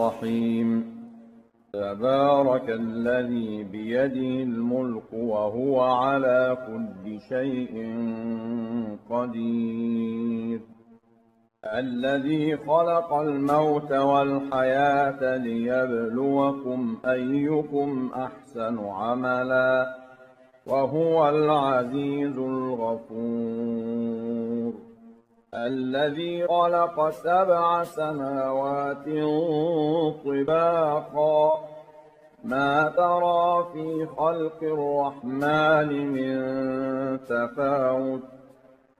الرحيم تبارك الذي بيده الملك وهو على كل شيء قدير الذي خلق الموت والحياة ليبلوكم أيكم أحسن عملا وهو العزيز الغفور الذي خلق 7 سماوات طباقا ما ترى في خلق الرحمن من تفاوت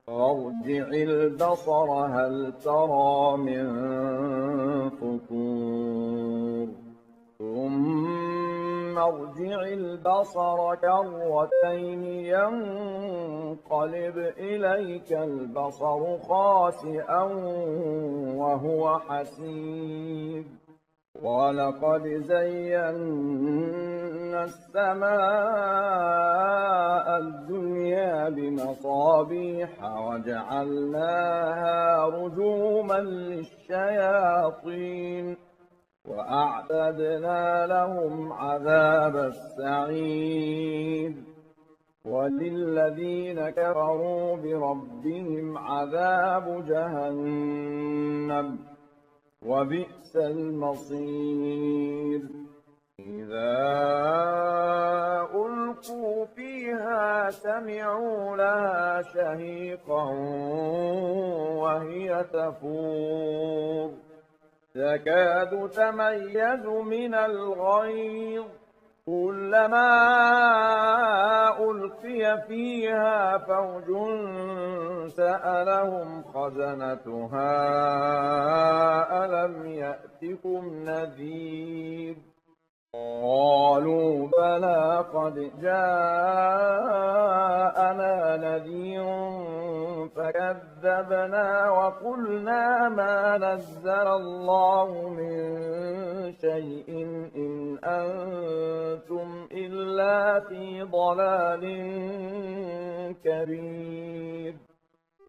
فارجع البصر هل ترى من فطور ثم ارجع البصر كرتين ينقلب إليك البصر خاسئا وهو حسير ولقد زينا السماء الدنيا بمصابيح وجعلناها رجوما للشياطين وأعتدنا لهم عذاب السعير وللذين كفروا بربهم عذاب جهنم وبئس المصير إذا ألقوا فيها سمعوا لها شهيقا وهي تفور تكاد تميز من الغيظ كلما ألقي فيها فوج سألهم خزنتها ألم يأتكم نذير قالوا بلى قد جاءنا نذير فكذبنا وقلنا ما نزل الله من شيء إن أنتم إلا في ضلال كبير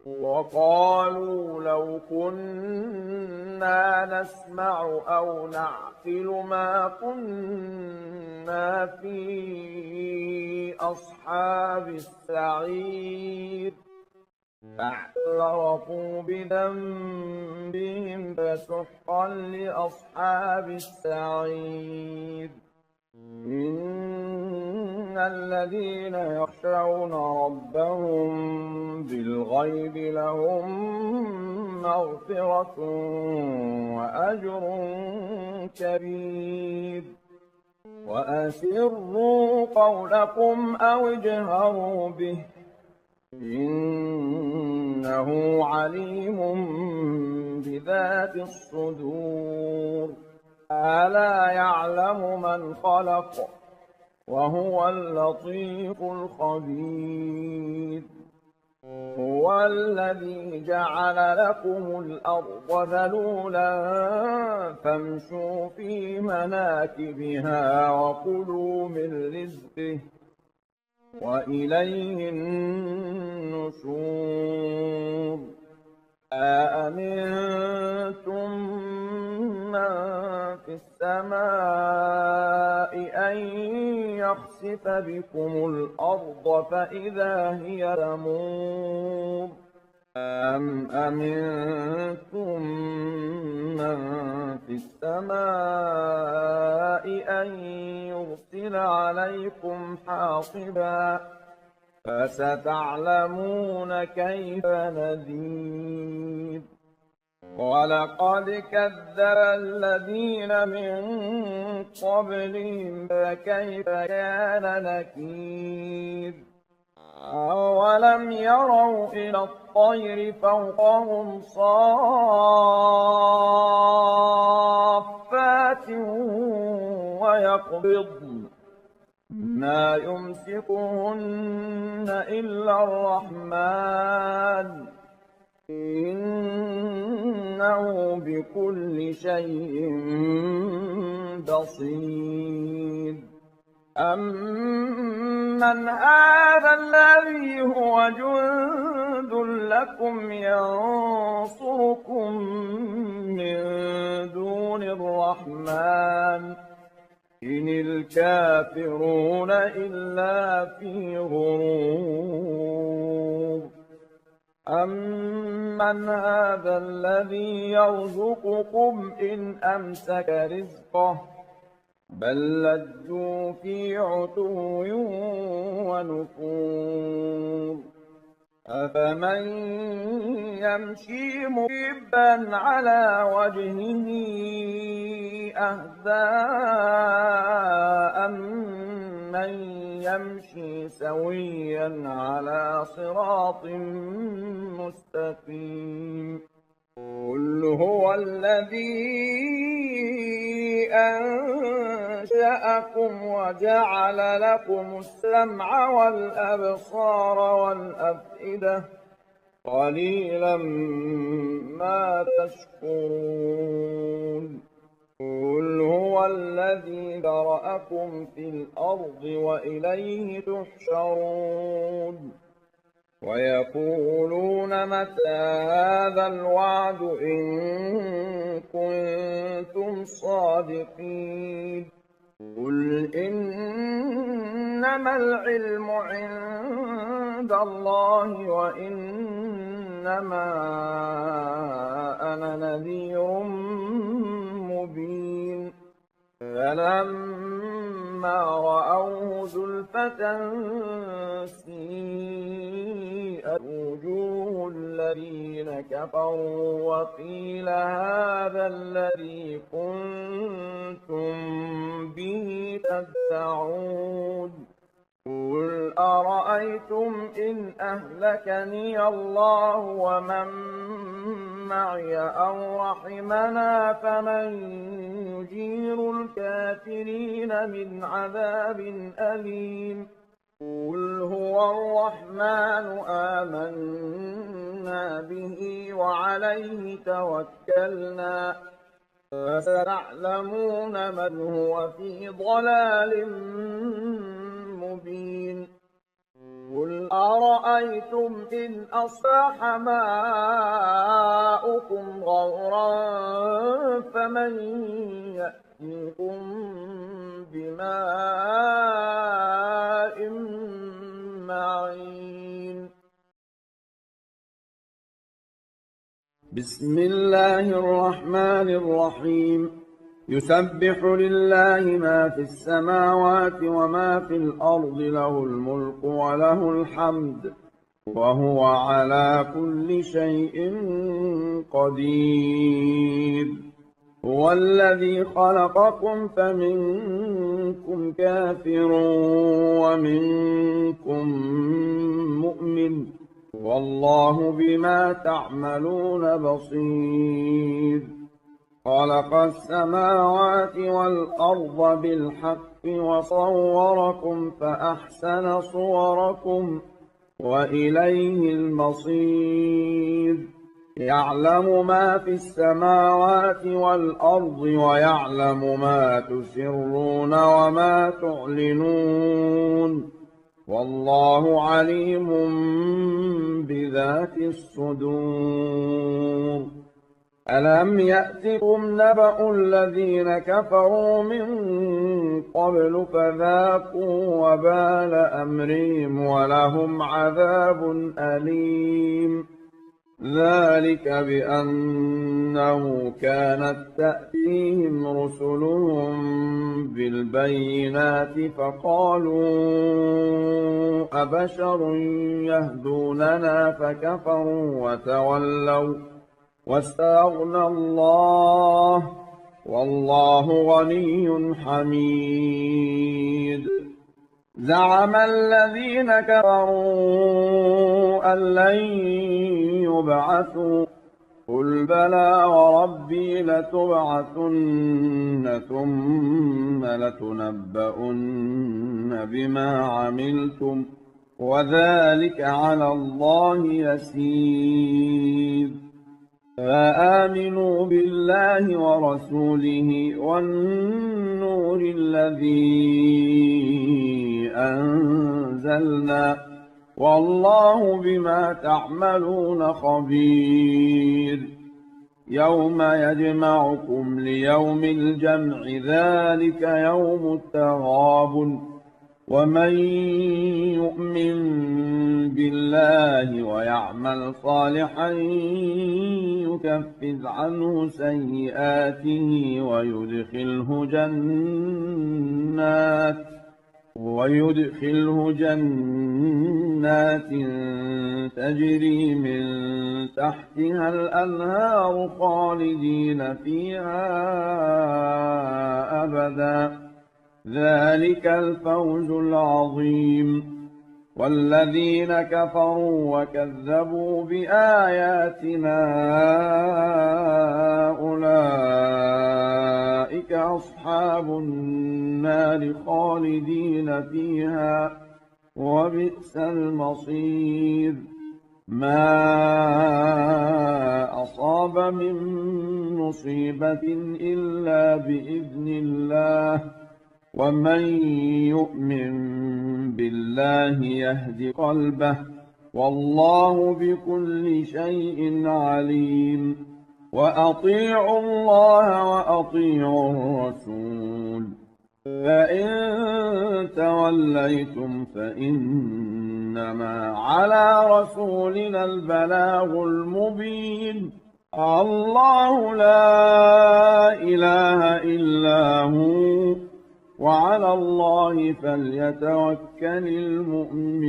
وقالوا لو كنا نسمع أو نعقل ما كنا في أصحاب السعير فاعترفوا بذنبهم فسحقا لأصحاب السعير إن الذين يخشون ربهم بالغيب لهم مغفرة وأجر كبير وأسروا قولكم أو اجهروا به إنه عليم بذات الصدور ألا يعلم من خلق وهو اللطيف الخبير هو الذي جعل لكم الأرض ذلولا فامشوا في مناكبها وكلوا من رزقه وإليه النشور أأمنتم من في السماء أن يخسف بكم الأرض فإذا هي تمور أم أمنتم من في السماء أن يرسل عليكم حاصبا فستعلمون كيف نذير ولقد كذب الذين من قبلهم فكيف كان نكير أولم يروا إلى الطير فوقهم صافات ويقبضن ما يمسكهن إلا الرحمن إنه بكل شيء بصير أمن هذا الذي هو جند لكم ينصركم من دون الرحمن الكافرون إلا في غرور. أمن هذا الذي يرزقكم إن أمسك رزقه بل لجوا في عتو ونفور. أفمن يمشي مكبا على وجهه أهدى أمن يمشي سويا على صراط مستقيم. قل هو الذي أنشأكم وجعل لكم السمع والأبصار والأفئدة قليلا ما تشكرون. قل هو الذي ذرأكم في الأرض وإليه تحشرون. ويقولون متى هذا الوعد إن كنتم صادقين. قل إنما العلم عند الله وإنما أنا نذير مبين. فلما رأوه زلفة سيئت وجوه الذين كفروا وقيل هذا الذي كنتم به تدعون. قل أرأيتم إن أهلكني الله ومن معي أو رحمنا فمن يجير الكافرين من عذاب أليم. قل هو الرحمن آمنا به وعليه توكلنا فستعلمون من هو في ضلال مبين. قل أرأيتم إن أصبح ماؤكم غورا فمن يأتيكم بماء معين. بسم الله الرحمن الرحيم. يسبح لله ما في السماوات وما في الأرض له الملك وله الحمد وهو على كل شيء قدير. هو الذي خلقكم فمنكم كافر ومنكم مؤمن والله بما تعملون بصير. خلق السماوات والأرض بالحق وصوركم فأحسن صوركم وإليه المصير. يعلم ما في السماوات والأرض ويعلم ما تسرون وما تعلنون والله عليم بذات الصدور. ألم يأتكم نبأ الذين كفروا من قبل فذاقوا وبال أمرهم ولهم عذاب أليم. ذلك بأنه كانت تأتيهم رسلهم بالبينات فقالوا أبشر يهدوننا فكفروا وتولوا واستغنى الله والله غني حميد. زعم الذين كفروا أن لن يبعثوا قل بلى وربي لتبعثن ثم لتنبؤن بما عملتم وذلك على الله يسير. فآمنوا بالله ورسوله والنور الذي أنزلنا والله بما تعملون خبير. يوم يجمعكم ليوم الجمع ذلك يوم التغابن ومن يؤمن بالله ويعمل صالحا يكفر عنه سيئاته ويدخله جنات تجري من تحتها الأنهار خالدين فيها أبدا ذلك الفوز العظيم. والذين كفروا وكذبوا بآياتنا أولئك أصحاب النار خالدين فيها وبئس المصير. ما أصاب من مصيبة إلا بإذن الله ومن يؤمن بالله يهد قلبه والله بكل شيء عليم. وأطيعوا الله وأطيعوا الرسول فإن توليتم فإنما على رسولنا البلاغ المبين. الله لا إله إلا هو وعلى الله فليتوكل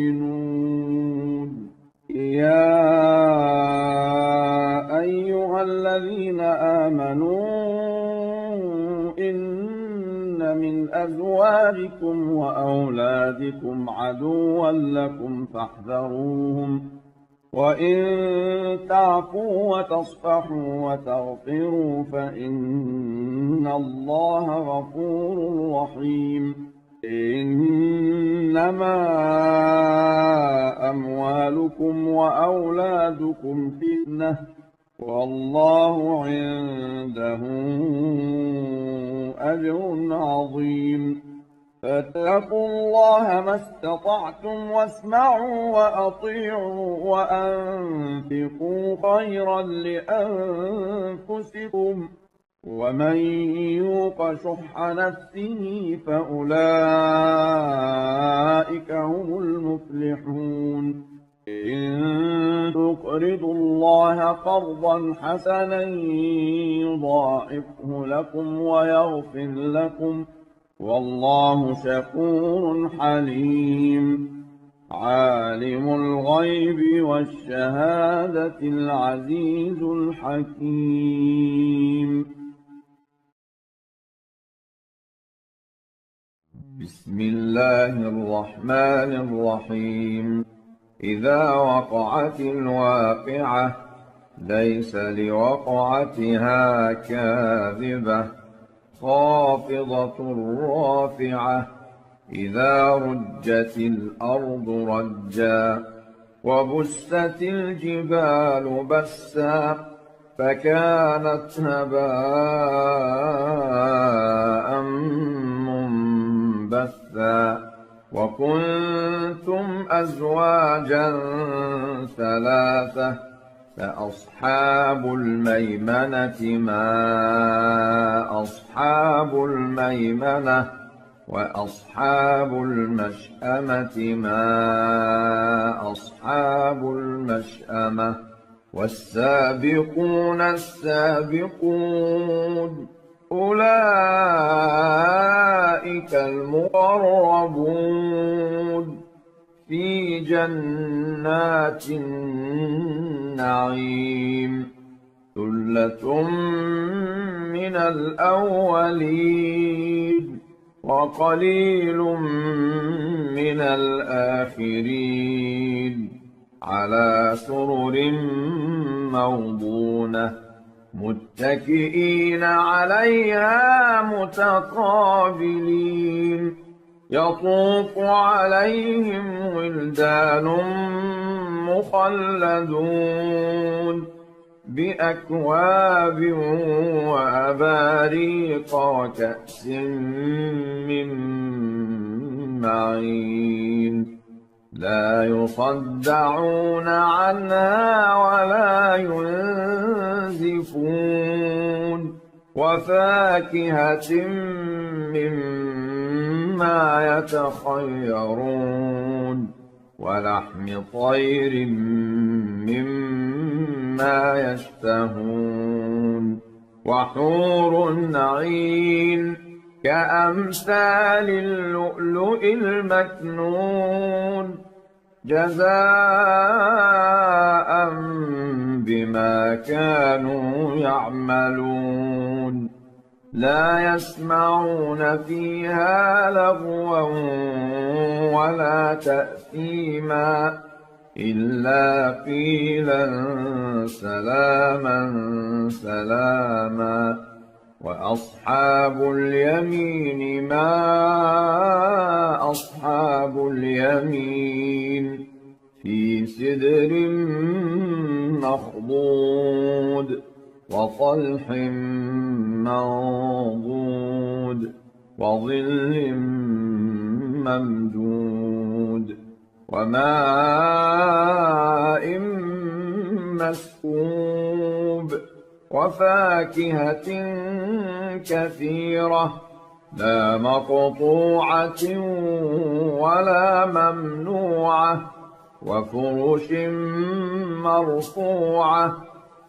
المؤمنون. يا أيها الذين آمنوا إن من أزواجكم وأولادكم عدوا لكم فاحذروهم وإن تعفوا وتصفحوا وتغفروا فإن الله غفور رحيم. إنما أموالكم وأولادكم فتنة والله عنده أجر عظيم. فاتقوا الله ما استطعتم واسمعوا وأطيعوا وأنفقوا خيرا لأنفسكم ومن يوق شح نفسه فأولئك هم المفلحون. إن تقرضوا الله قرضا حسنا يضاعفه لكم ويغفر لكم والله شكور حليم. عالم الغيب والشهادة العزيز الحكيم. بسم الله الرحمن الرحيم. إذا وقعت الواقعة ليس لوقعتها كاذبة خافضة رافعة إذا رجت الأرض رجا وبست الجبال بسا فكانت هباء منبثا وكنتم أزواجا ثلاثة فأصحاب الميمنة ما أصحاب الميمنة وأصحاب المشأمة ما أصحاب المشأمة والسابقون السابقون أولئك المقربون في جنات النعيم ثلة من الأولين وقليل من الآخرين على سرر موضونة متكئين عليها متقابلين يطوف عليهم ولدان مخلدون بأكواب وأباريق وكأس من معين لا يصدعون عنها ولا ينزفون وفاكهة مما يتخيرون ولحم طير مما يشتهون وحور عين كأمثال اللؤلؤ المكنون جزاء بما كانوا يعملون لا يسمعون فيها لغوا ولا تأثيما إلا قيلا سلاما سلاما وأصحاب اليمين ما أصحاب اليمين في سدر مخضود وطلح منضود وظل ممدود وماء مسكوب وفاكهة كثيرة لا مقطوعة ولا ممنوعة وفرش مرفوعة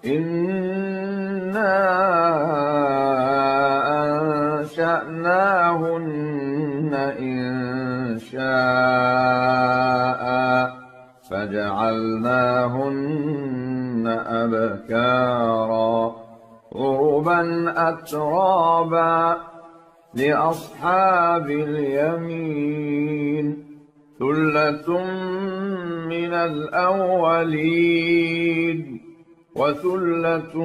إنا أنشأناهن إنشاء فجعلناهن أبكارا عربا أترابا لأصحاب اليمين ثلة من الأولين وثلة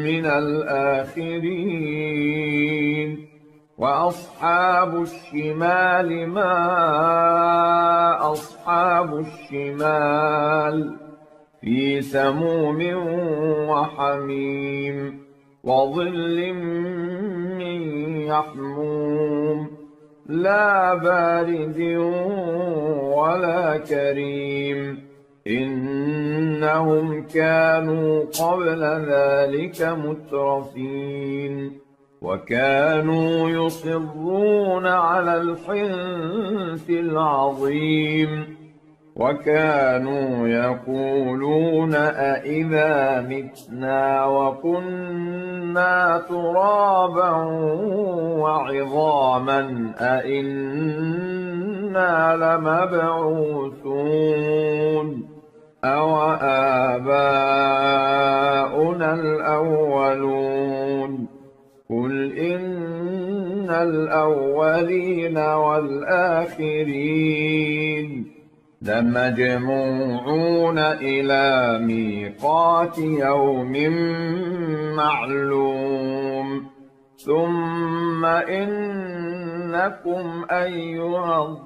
من الآخرين وأصحاب الشمال ما أصحاب الشمال في سموم وحميم وظل من يحموم لا بارد ولا كريم إنهم كانوا قبل ذلك مترفين وكانوا يصرون على الحنث العظيم وكانوا يقولون أئذا متنا وكنا ترابا وعظاما أئنا لمبعوثون أو آباؤنا الأولون قل إن الأولين والآخرين لمجموعون إلى ميقات يوم معلوم ثم إنكم أيها الضالون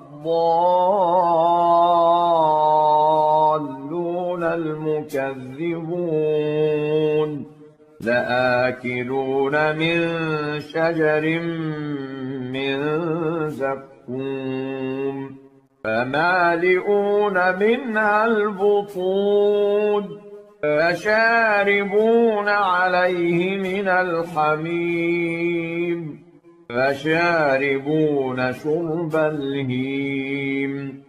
المكذبون لآكلون من شجر من زقوم فمالئون منها البطون فشاربون عليه من الحميم فشاربون شرب الهيم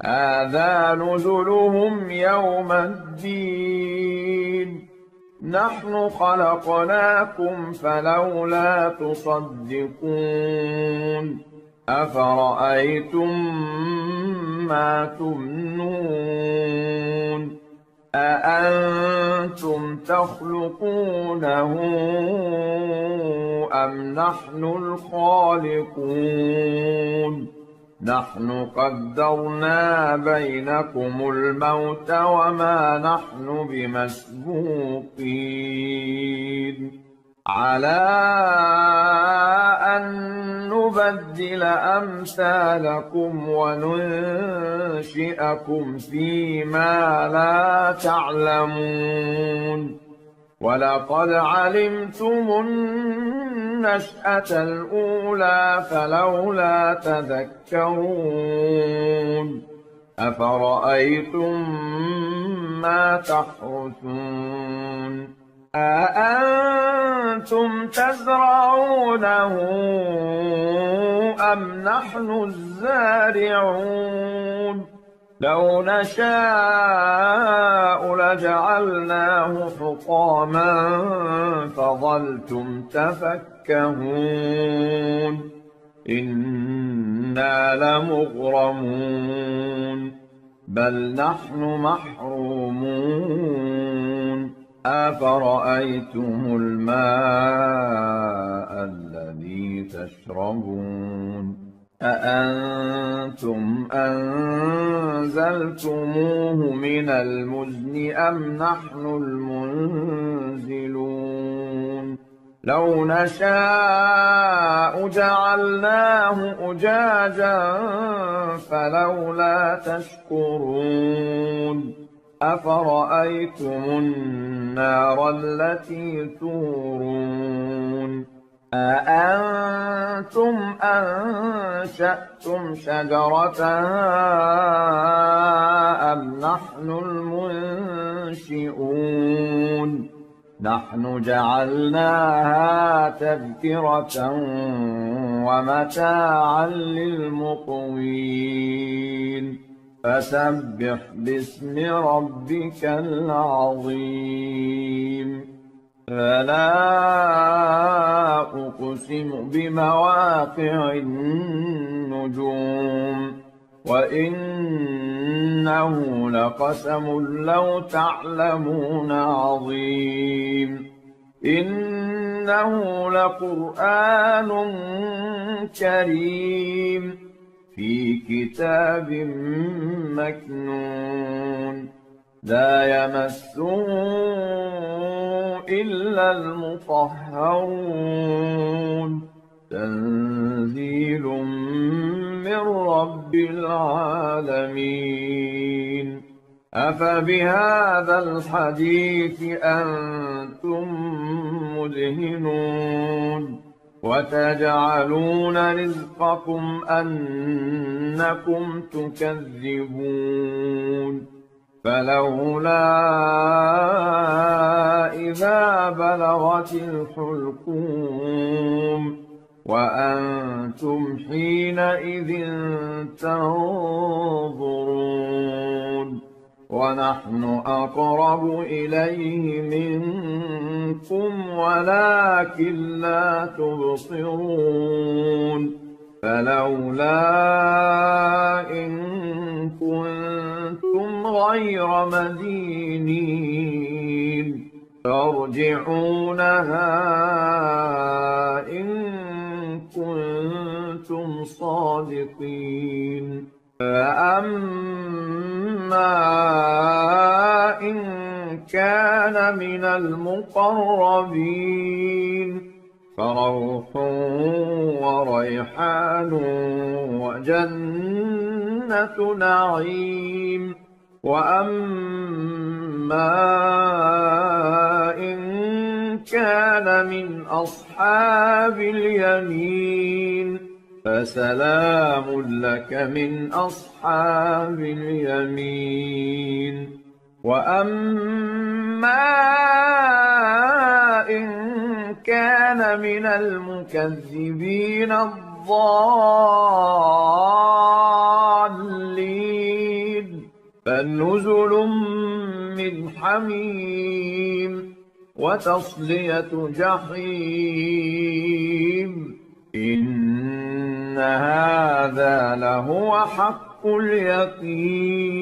هذا نزلهم يوم الدين نحن خلقناكم فلولا تصدقون أفرأيتم ما تمنون أأنتم تخلقونه أم نحن الخالقون نحن قدرنا بينكم الموت وما نحن بمسبوقين على أن نبدل أمثالكم وننشئكم فيما لا تعلمون ولقد علمتم النشأة الأولى فلولا تذكرون أفرأيتم ما تحرثون أأنتم تزرعونه أم نحن الزارعون لو نشاء لجعلناه حطاما فظلتم تفكهون إنا لمغرمون بل نحن محرومون أفرأيتم الماء الذي تشربون أأنتم أنزلتموه من المزن أم نحن المنزلون لو نشاء جعلناه أجاجا فلولا تشكرون أفرأيتم النار التي تورون أأنتم أنشأتم شجرتها أم نحن المنشئون نحن جعلناها تذكرة ومتاعا للمقوين فسبح باسم ربك العظيم فلا أقسم بمواقع النجوم وإنه لقسم لو تعلمون عظيم إنه لقرآن كريم في كتاب مكنون لا يمسه إلا المطهرون تنزيل من رب العالمين أفبهذا الحديث أنتم مدهنون وتجعلون رزقكم أنكم تكذبون فلولا إذا بلغت الحلقوم وأنتم حينئذ تنظرون ونحن أقرب إليه منكم ولكن لا تبصرون فلولا إن كنتم غير مدينين ترجعونها إن كنتم صادقين فأما إن كان من المقربين فروح وريحان وجنة نعيم وأما إن كان من أصحاب اليمين فسلام لك من أصحاب اليمين وأما إن كان من المكذبين الضالين فنزل من حميم وتصلية جحيم إن هذا لهو حق اليقين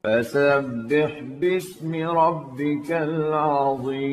فسبح باسم ربك العظيم